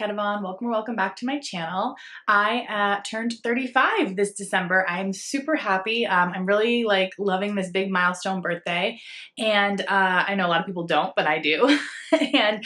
everyone, welcome or welcome back to my channel. I turned 35 this December. I'm super happy. I'm really loving this big milestone birthday, and I know a lot of people don't, but I do. And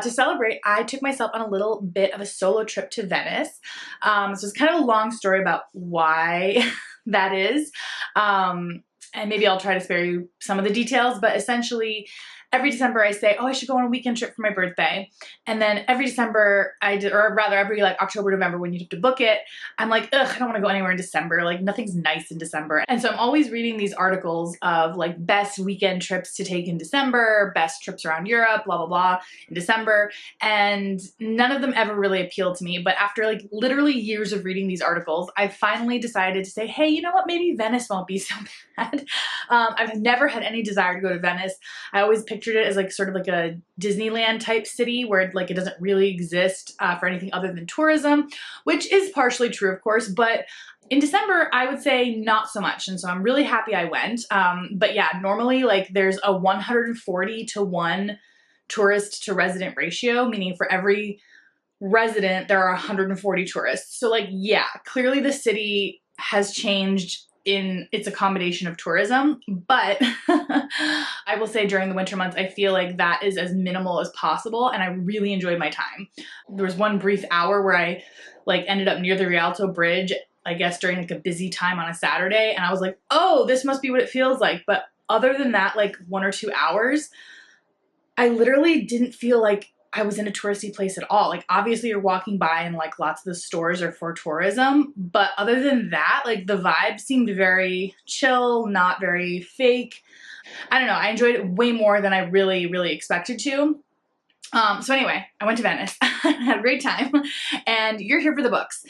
to celebrate, I took myself on a little bit of a solo trip to Venice. So it's kind of a long story about why that is, and maybe I'll try to spare you some of the details, but essentially every December I say, oh, I should go on a weekend trip for my birthday. And then every December or rather every October, November when you have to book it, I'm like, ugh, I don't want to go anywhere in December. Like nothing's nice in December. And so I'm always reading these articles of best weekend trips to take in December, best trips around Europe, blah, blah, blah in December. And none of them ever really appealed to me. But after literally years of reading these articles, I finally decided to say, hey, you know what? Maybe Venice won't be so bad. I've never had any desire to go to Venice. I always pictured it as sort of a Disneyland type city where it doesn't really exist for anything other than tourism, which is partially true, of course, but in December, I would say not so much. And so I'm really happy I went. But yeah, normally there's a 140 to 1 tourist to resident ratio, meaning for every resident, there are 140 tourists. So yeah, clearly the city has changed in its accommodation of tourism, but I will say during the winter months, I feel like that is as minimal as possible, and I really enjoyed my time. There was one brief hour where I ended up near the Rialto Bridge, I guess during a busy time on a Saturday, and I was like, oh, this must be what it feels like. But other than that, 1 or 2 hours, I literally didn't feel like I was in a touristy place at all. Obviously you're walking by and lots of the stores are for tourism, but other than that, the vibe seemed very chill, not very fake. I don't know, I enjoyed it way more than I really, really expected to. So anyway, I went to Venice, I had a great time, and you're here for the books.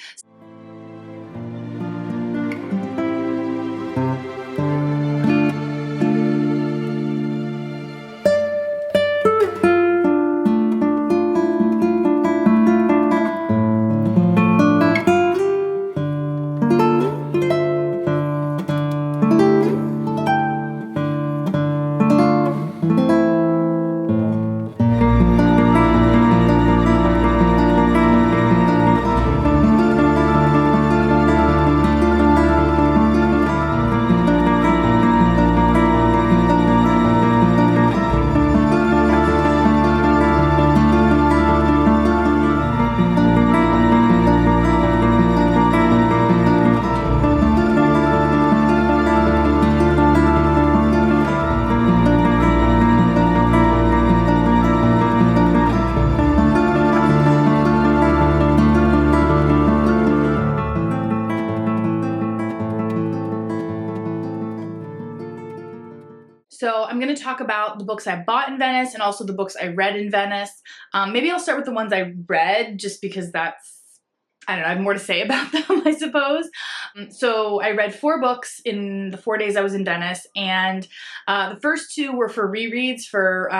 So I'm going to talk about the books I bought in Venice and also the books I read in Venice. Maybe I'll start with the ones I read just because that's, I don't know, I have more to say about them, I suppose. So I read 4 books in the 4 days I was in Venice, and the first 2 were for rereads for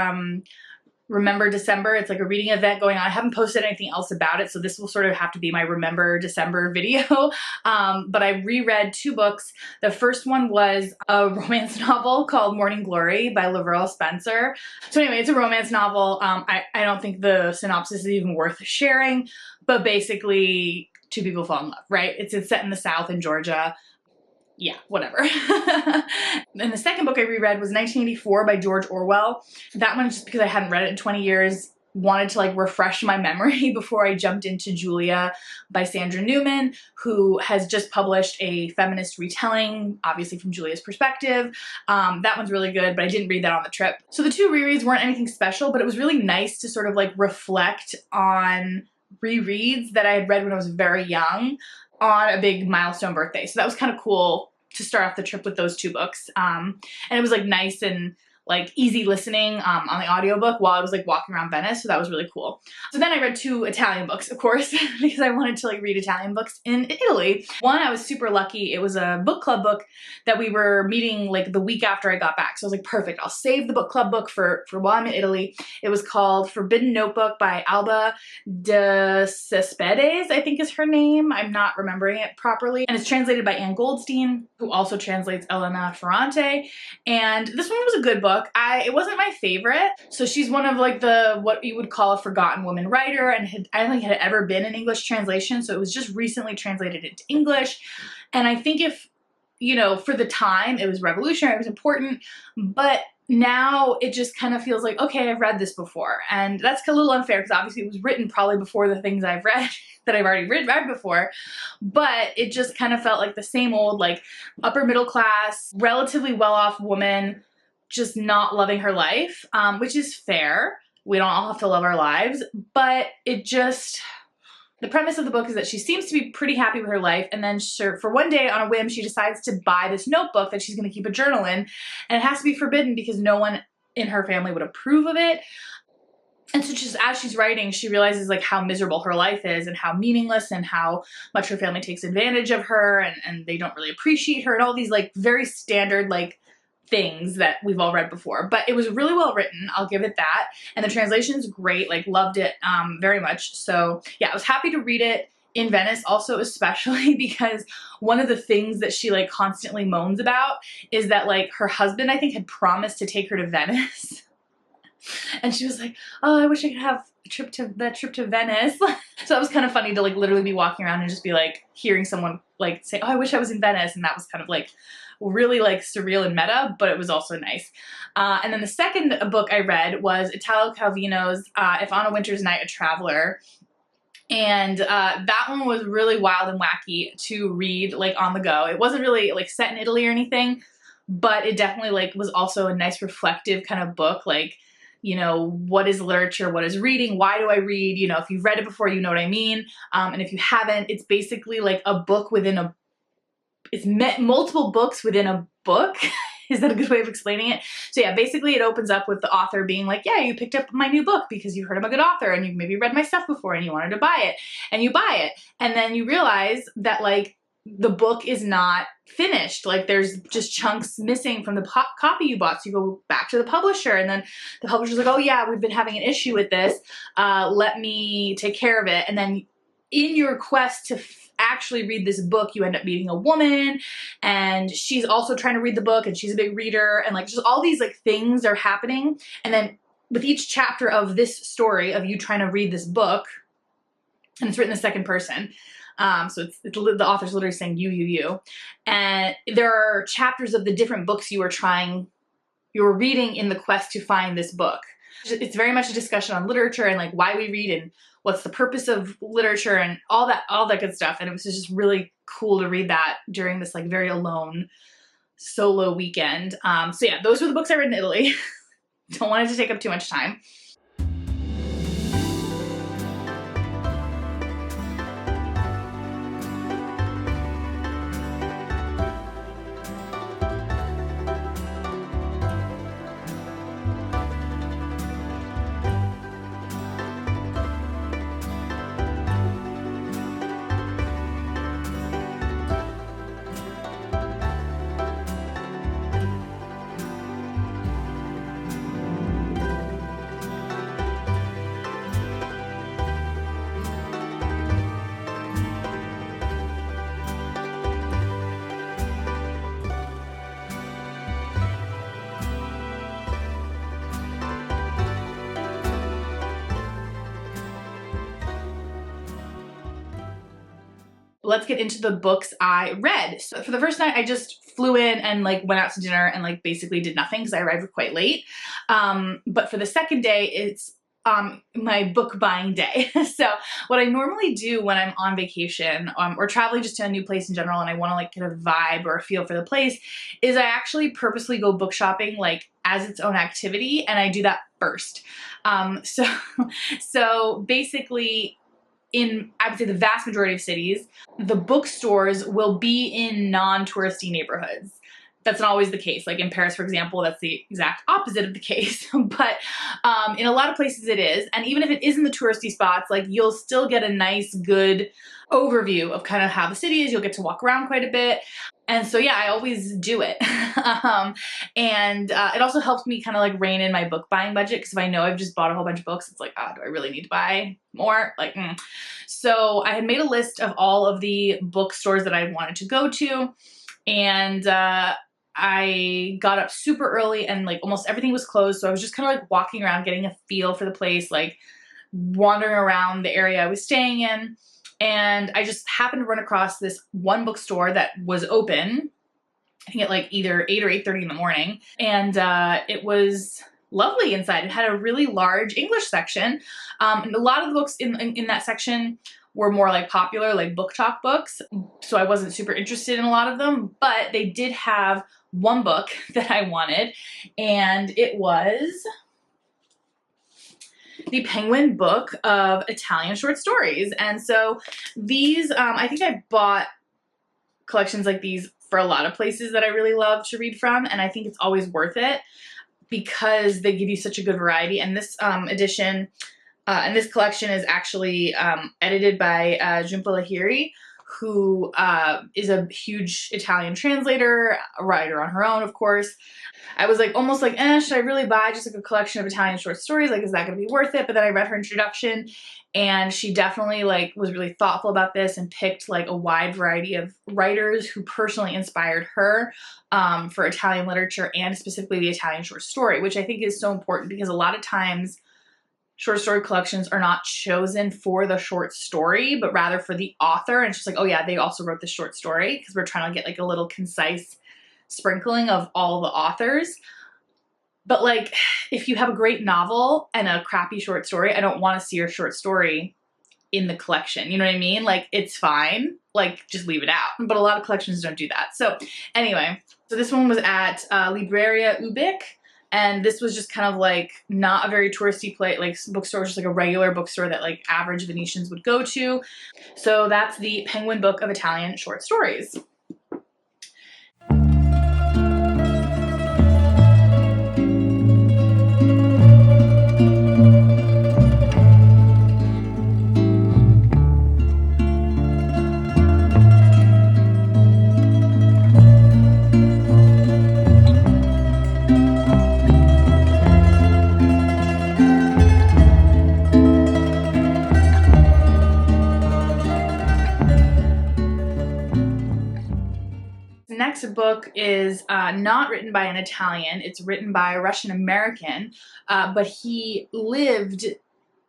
Remember December. It's a reading event going on. I haven't posted anything else about it, so this will sort of have to be my Remember December video. But I reread 2 books. The first one was a romance novel called Morning Glory by Lavyrle Spencer. So anyway, it's a romance novel. I don't think the synopsis is even worth sharing, but basically 2 people fall in love, right? It's set in the South in Georgia. Yeah, whatever. And the second book I reread was 1984 by George Orwell. That one, just because I hadn't read it in 20 years, wanted to refresh my memory before I jumped into Julia by Sandra Newman, who has just published a feminist retelling, obviously from Julia's perspective. That one's really good, but I didn't read that on the trip. So the 2 rereads weren't anything special, but it was really nice to sort of reflect on rereads that I had read when I was very young on a big milestone birthday. So that was kind of cool to start off the trip with those 2 books. And it was nice and easy listening on the audiobook while I was walking around Venice, so that was really cool. So then I read 2 Italian books, of course, because I wanted to read Italian books in Italy. One, I was super lucky. It was a book club book that we were meeting the week after I got back. So I was perfect, I'll save the book club book for while I'm in Italy. It was called Forbidden Notebook by Alba de Cespedes, I think is her name. I'm not remembering it properly. And it's translated by Goldstein, who also translates Elena Ferrante. And this one was a good book. book. It wasn't my favorite. So she's one of like what you would call a forgotten woman writer, and I don't think had ever been an English translation. So it was just recently translated into English. And I think if, you know, for the time it was revolutionary, it was important, but now it just kind of feels like, okay, I've read this before. And that's a little unfair because obviously it was written probably before the things I've read that I've already read before, but it just kind of felt like the same old, like upper middle class, relatively well-off woman, just not loving her life, which is fair. We don't all have to love our lives, but it just, the premise of the book is that she seems to be pretty happy with her life, and then for one day on a whim, she decides to buy this notebook that she's going to keep a journal in, and it has to be forbidden because no one in her family would approve of it. And so just as she's writing, she realizes like how miserable her life is and how meaningless and how much her family takes advantage of her, and they don't really appreciate her, and all these like very standard like things that we've all read before. But it was really well written, I'll give it that. And the translation's great, like loved it very much. So yeah, I was happy to read it in Venice also, especially because one of the things that she like constantly moans about is that like her husband, I think, had promised to take her to Venice. And she was like, oh, I wish I could have that trip to Venice. So it was kind of funny to like literally be walking around and just be like hearing someone like say, oh, I wish I was in Venice. And that was kind of like really like surreal and meta, but it was also nice. And then the second book I read was Italo Calvino's If on a Winter's Night a Traveler. And that one was really wild and wacky to read like on the go. It wasn't really like set in Italy or anything, but it definitely like was also a nice reflective kind of book. Like, you know, what is literature? What is reading? Why do I read? You know, if you've read it before, you know what I mean. And if you haven't, it's basically like a book within a, it's multiple books within a book. Is that a good way of explaining it? So yeah, basically it opens up with the author being like, yeah, you picked up my new book because you heard I'm a good author and you've maybe read my stuff before and you wanted to buy it, and you buy it. And then you realize that like the book is not finished. Like there's just chunks missing from the copy you bought. So you go back to the publisher, and then the publisher's like, oh yeah, we've been having an issue with this. Let me take care of it. And then in your quest to actually read this book, you end up meeting a woman, and she's also trying to read the book, and she's a big reader, and like just all these like things are happening. And then with each chapter of this story of you trying to read this book, and it's written in the second person, so the author's literally saying you, and there are chapters of the different books you were reading in the quest to find this book. It's very much a discussion on literature and like why we read and what's the purpose of literature and all that good stuff. And it was just really cool to read that during this like very alone solo weekend. So yeah, those were the books I read in Italy. Don't want it to take up too much time. Let's get into the books I read. So for the first night, I just flew in and like went out to dinner and like basically did nothing because I arrived quite late. But for the second day, it's my book buying day. So what I normally do when I'm on vacation or traveling just to a new place in general, and I want to like get a vibe or a feel for the place, is I actually purposely go book shopping like as its own activity, and I do that first. So basically, in, I would say, the vast majority of cities, the bookstores will be in non-touristy neighborhoods. That's not always the case. Like in Paris, for example, that's the exact opposite of the case. But in a lot of places it is. And even if it is in the touristy spots, like you'll still get a nice, good overview of kind of how the city is. You'll get to walk around quite a bit. And so, yeah, I always do it. It also helps me kind of like rein in my book buying budget, because if I know I've just bought a whole bunch of books, it's like, do I really need to buy more? Like, So I had made a list of all of the bookstores that I wanted to go to. And I got up super early and like almost everything was closed. So I was just kind of like walking around, getting a feel for the place, like wandering around the area I was staying in. And I just happened to run across this one bookstore that was open, I think at like either 8 or 8:30 in the morning. And it was lovely inside. It had a really large English section. And a lot of the books in that section were more like popular, like book talk books. So I wasn't super interested in a lot of them, but they did have one book that I wanted, and it was the Penguin book of Italian short stories. And so these, I think I bought collections like these for a lot of places that I really love to read from, and I think it's always worth it because they give you such a good variety. And this edition and this collection is actually edited by Jhumpa Lahiri, who is a huge Italian translator, a writer on her own, of course. I was like almost like, should I really buy just like a collection of Italian short stories? Like, is that going to be worth it? But then I read her introduction, and she definitely like was really thoughtful about this and picked like a wide variety of writers who personally inspired her for Italian literature and specifically the Italian short story, which I think is so important because a lot of times short story collections are not chosen for the short story, but rather for the author. And it's just like, oh yeah, they also wrote this short story, because we're trying to get like a little concise sprinkling of all the authors. But like, if you have a great novel and a crappy short story, I don't want to see your short story in the collection. You know what I mean? Like, it's fine. Like, just leave it out. But a lot of collections don't do that. So anyway, so this one was at Libreria Ubik. And this was just kind of like not a very touristy place, like bookstore, just like a regular bookstore that like average Venetians would go to. So that's the Penguin book of Italian short stories. Next book is not written by an Italian. It's written by a Russian American, but he lived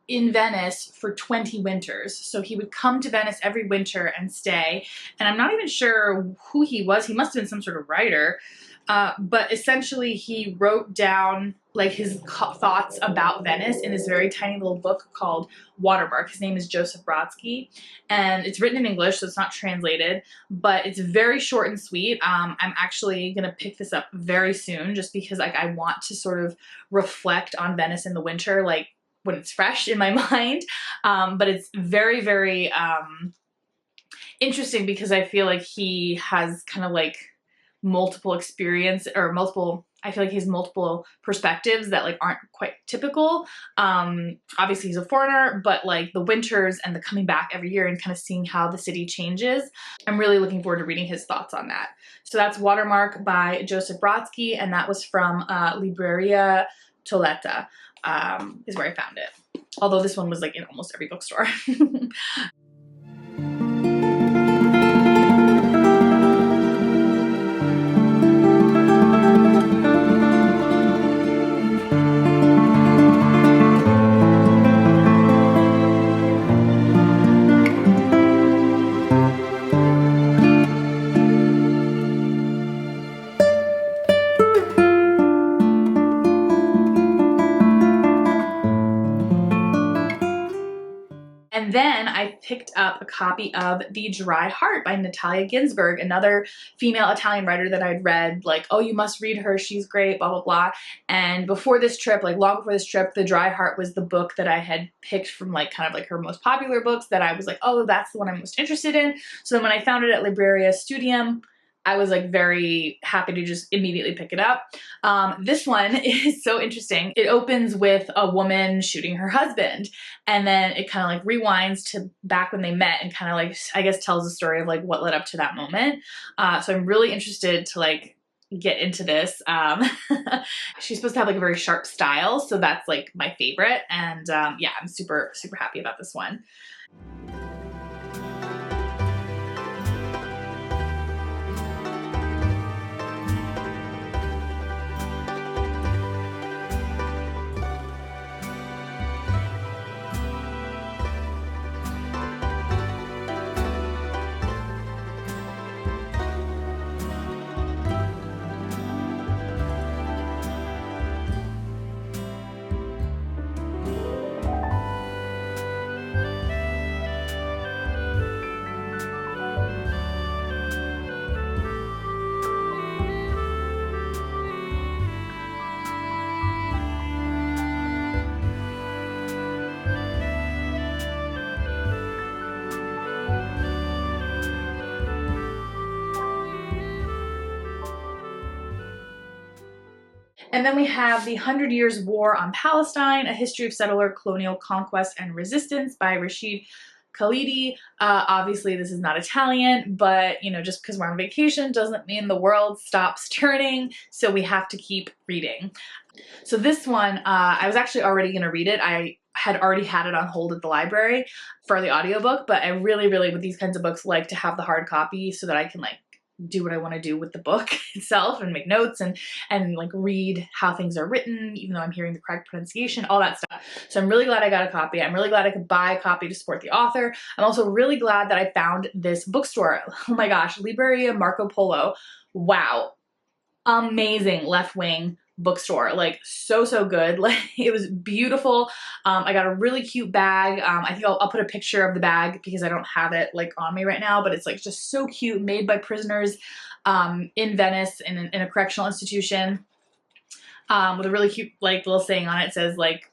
in Venice for 20 winters. So he would come to Venice every winter and stay. And I'm not even sure who he was. He must have been some sort of writer. But essentially he wrote down like his thoughts about Venice in this very tiny little book called Watermark. His name is Joseph Brodsky, and it's written in English, so it's not translated, but it's very short and sweet. I'm actually gonna pick this up very soon just because like I want to sort of reflect on Venice in the winter, like when it's fresh in my mind. But it's very, very interesting because I feel like he has kind of like multiple experience or multiple, I feel like he has multiple perspectives that like aren't quite typical. Obviously he's a foreigner, but like the winters and the coming back every year and kind of seeing how the city changes. I'm really looking forward to reading his thoughts on that. So that's Watermark by Joseph Brodsky, and that was from Libreria Toletta, is where I found it. Although this one was like in almost every bookstore. And then I picked up a copy of The Dry Heart by Natalia Ginzburg, another female Italian writer that I'd read, like, oh, you must read her, she's great, blah, blah, blah. And before this trip, like long before this trip, The Dry Heart was the book that I had picked from like kind of like her most popular books that I was like, oh, that's the one I'm most interested in. So then when I found it at Libreria Studium, I was like very happy to just immediately pick it up. This one is so interesting. It opens with a woman shooting her husband, and then it kind of like rewinds to back when they met and kind of like, I guess, tells the story of like what led up to that moment. So I'm really interested to like get into this. She's supposed to have like a very sharp style, so that's like my favorite. And yeah, I'm super, super happy about this one. And then we have The 100 Years' War on Palestine, A History of Settler, Colonial Conquest, and Resistance by Rashid, Khalidi. Obviously this is not Italian, but you know, just because we're on vacation doesn't mean the world stops turning, so we have to keep reading. So this one, I was actually already gonna read it. I had already had it on hold at the library for the audiobook, but I really, with these kinds of books, like to have the hard copy so that I can like do what I want to do with the book itself and make notes and like read how things are written, even though I'm hearing the correct pronunciation, all that stuff. So I'm really glad I got a copy. I'm really glad I could buy a copy to support the author. I'm also really glad that I found this bookstore. Oh my gosh, Libreria Marco Polo. Wow. Amazing left-wing bookstore, like so good. Like it was beautiful. I got a really cute bag. I think I'll put a picture of the bag because I don't have it like on me right now, but it's like just so cute, made by prisoners in Venice in a correctional institution, with a really cute like little saying on it. It says like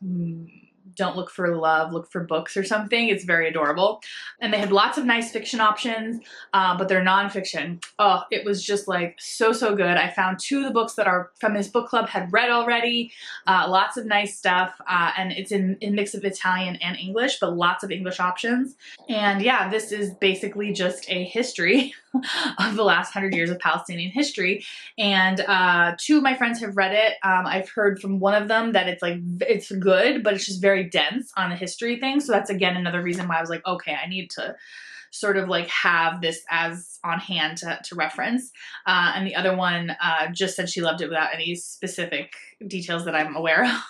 don't look for love, look for books or something. It's very adorable. And they had lots of nice fiction options, but they're nonfiction. Oh, it was just like so good. I found 2 of the books that our feminist book club had read already. Lots of nice stuff. And it's in mix of Italian and English, but lots of English options. And yeah, this is basically just a history of the last 100 years of Palestinian history. And 2 of my friends have read it. I've heard from one of them that it's good, but it's just very dense on the history thing. So that's again another reason why I was like, okay, I need to sort of like have this as on hand to reference. And the other one just said she loved it without any specific details that I'm aware of.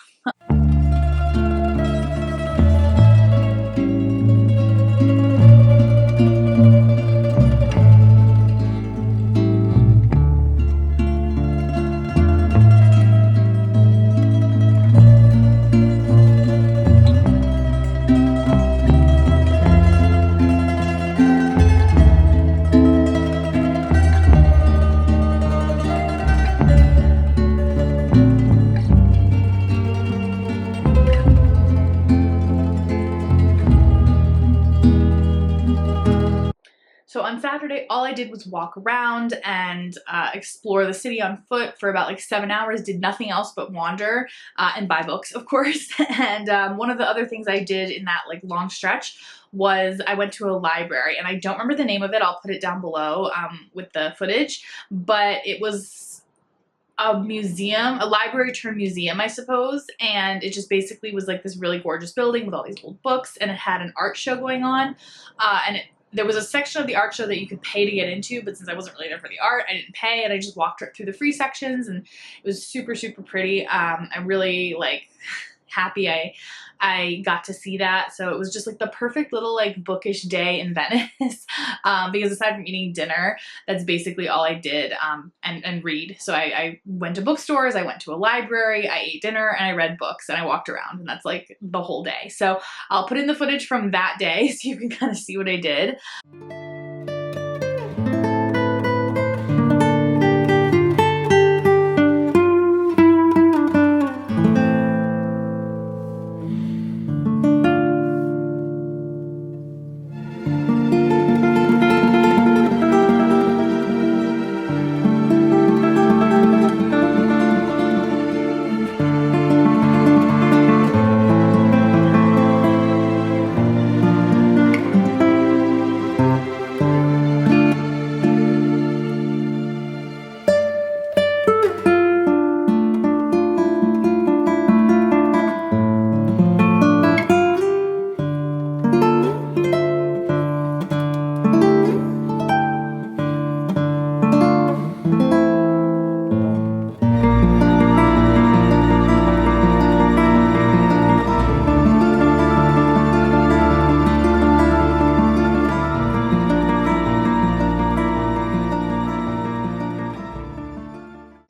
So on Saturday, all I did was walk around and explore the city on foot for about like 7 hours, did nothing else but wander and buy books, of course. And one of the other things I did in that like long stretch was I went to a library, and I don't remember the name of it. I'll put it down below with the footage, but it was a museum, a library turned museum, I suppose. And it just basically was like this really gorgeous building with all these old books, and it had an art show going on. There was a section of the art show that you could pay to get into, but since I wasn't really there for the art, I didn't pay, and I just walked right through the free sections, and it was super pretty. I'm really like happy I got to see that. So it was just like the perfect little like bookish day in Venice, because aside from eating dinner, that's basically all I did, and read. So I went to bookstores, I went to a library, I ate dinner, and I read books, and I walked around, and that's like the whole day. So I'll put in the footage from that day so you can kind of see what I did.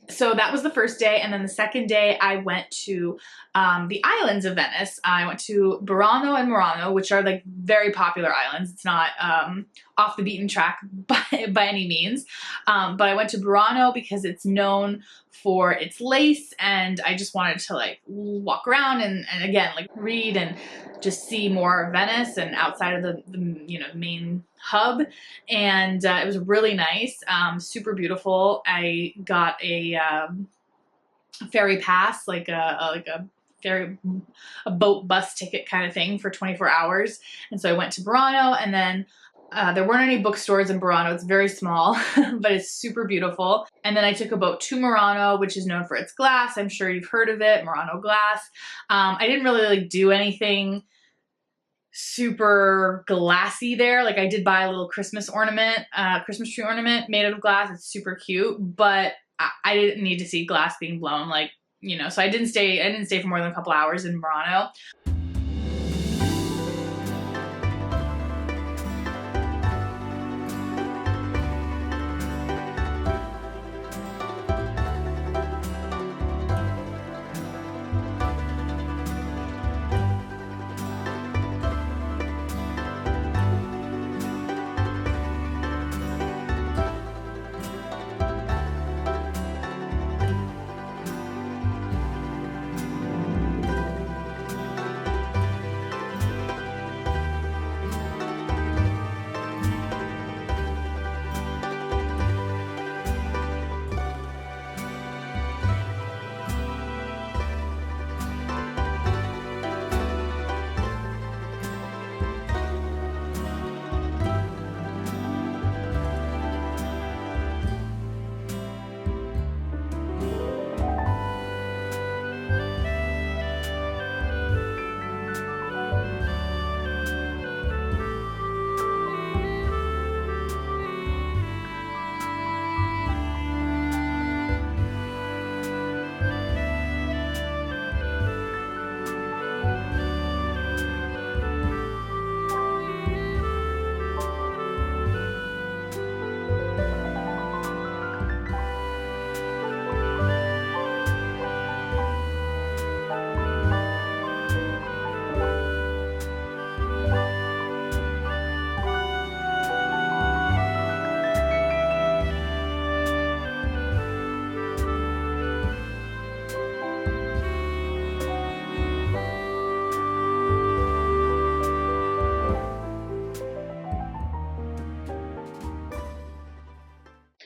So that was the first day, and then the second day I went to the islands of Venice. I went to Burano and Murano, which are like very popular islands. It's not off the beaten track by any means, but I went to Burano because it's known for its lace, and I just wanted to like walk around and again like read and just see more of Venice and outside of the you know main hub. And it was really nice, super beautiful. I got a ferry pass, like a ferry, a boat bus ticket kind of thing for 24 hours. And so I went to Burano, and then there weren't any bookstores in Burano. It's very small, but it's super beautiful. And then I took a boat to Murano, which is known for its glass. I'm sure you've heard of it, Murano glass. I didn't really like do anything super glassy there. Like I did buy a little Christmas ornament, Christmas tree ornament made out of glass. It's super cute, but I didn't need to see glass being blown, like, you know, so I didn't stay for more than a couple hours in Murano.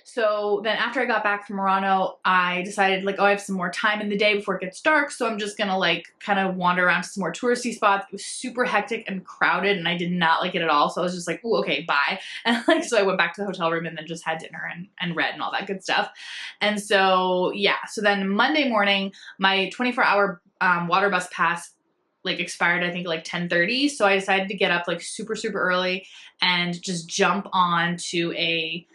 So then after I got back from Murano, I decided like, oh, I have some more time in the day before it gets dark. So I'm just gonna like kind of wander around to some more touristy spots. It was super hectic and crowded and I did not like it at all. So I was just like, oh, okay, bye. And like, so I went back to the hotel room and then just had dinner and read and all that good stuff. And so, yeah. So then Monday morning, my 24-hour water bus pass like expired, I think like 10:30. So I decided to get up like super, super early and just jump on to a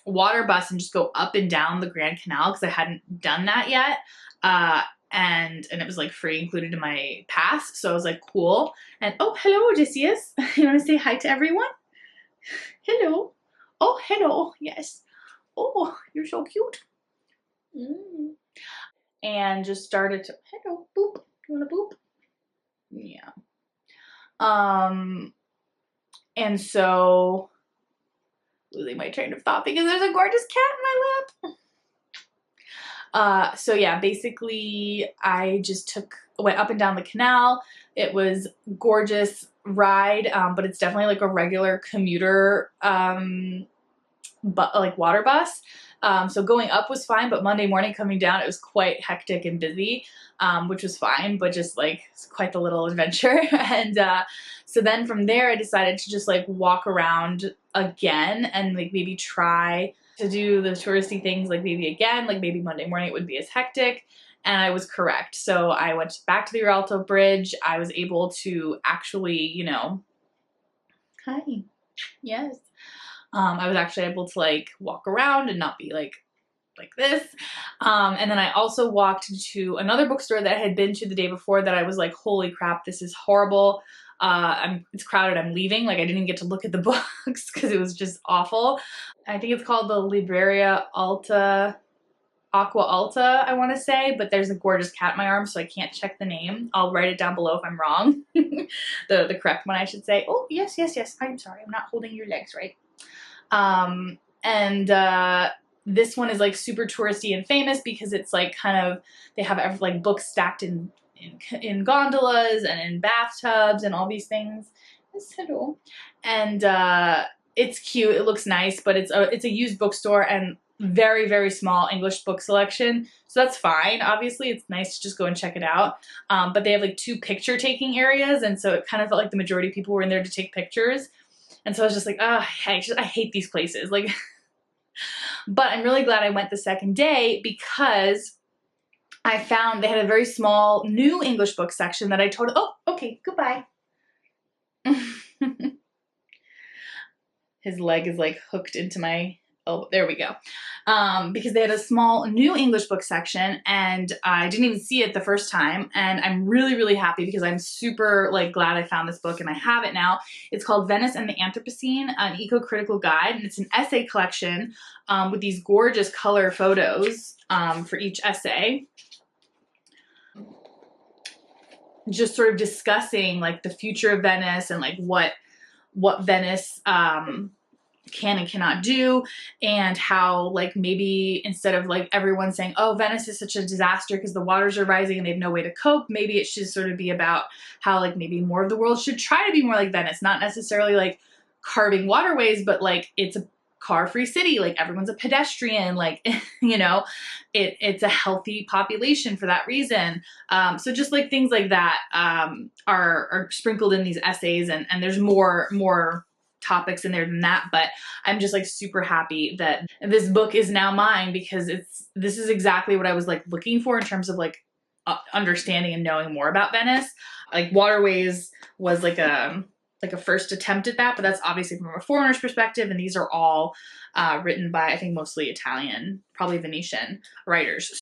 water bus and just go up and down the Grand Canal because I hadn't done that yet. And it was like free included in my pass. So I was like, cool. And oh, hello, Odysseus. You want to say hi to everyone? Hello. Oh, hello. Yes. Oh, you're so cute. And just started to, hello, boop. You want to boop? Yeah. And so losing my train of thought because there's a gorgeous cat in my lap. So yeah, basically I just went up and down the canal. It was gorgeous ride, but it's definitely like a regular commuter, but like water bus. So going up was fine, but Monday morning coming down, it was quite hectic and busy, which was fine, but just like it's quite the little adventure. And so then from there, I decided to just like walk around again and like maybe try to do the touristy things like maybe again, like maybe Monday morning it would be as hectic. And I was correct. So I went back to the Rialto Bridge. I was able to actually, you know, hi, yes. I was actually able to like walk around and not be like this. And then I also walked to another bookstore that I had been to the day before that I was like, holy crap, this is horrible. It's crowded, I'm leaving. Like I didn't even get to look at the books because it was just awful. I think it's called the Libreria Alta, Acqua Alta, I want to say, but there's a gorgeous cat in my arm, so I can't check the name. I'll write it down below if I'm wrong. The correct one, I should say. Oh, yes, yes, yes. I'm sorry. I'm not holding your legs right. This one is like super touristy and famous because it's like kind of, they have like books stacked in gondolas and in bathtubs and all these things. Yes, hello. And it's cute, it looks nice, but it's a used bookstore, and very, very small English book selection. So that's fine. Obviously, it's nice to just go and check it out. But they have like 2 picture taking areas. And so it kind of felt like the majority of people were in there to take pictures. And so I was just like, oh, I hate these places. Like, but I'm really glad I went the second day because I found they had a very small new English book section that I totally, oh, okay, goodbye. His leg is like hooked into my, oh, there we go. Because they had a small new English book section and I didn't even see it the first time. And I'm really, really happy because I'm super like glad I found this book and I have it now. It's called Venice and the Anthropocene, an eco-critical guide. And it's an essay collection with these gorgeous color photos for each essay. Just sort of discussing like the future of Venice and like what Venice can and cannot do, and how like maybe instead of like everyone saying, oh, Venice is such a disaster because the waters are rising and they have no way to cope, maybe it should sort of be about how like maybe more of the world should try to be more like Venice, not necessarily like carving waterways, but like it's a car-free city, like everyone's a pedestrian, like, you know, it's a healthy population for that reason. So just like things like that are sprinkled in these essays, and there's more topics in there than that, but I'm just like super happy that this book is now mine because this is exactly what I was like looking for in terms of like understanding and knowing more about Venice. Like Waterways was like a first attempt at that, but that's obviously from a foreigner's perspective, and these are all written by, I think, mostly Italian, probably Venetian writers.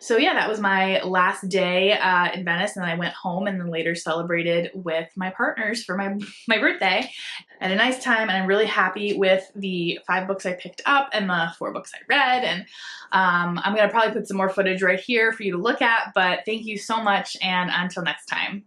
So yeah, that was my last day in Venice, and then I went home and then later celebrated with my partners for my birthday. I had a nice time, and I'm really happy with the 5 books I picked up and the 4 books I read. And I'm gonna probably put some more footage right here for you to look at, but thank you so much, and until next time.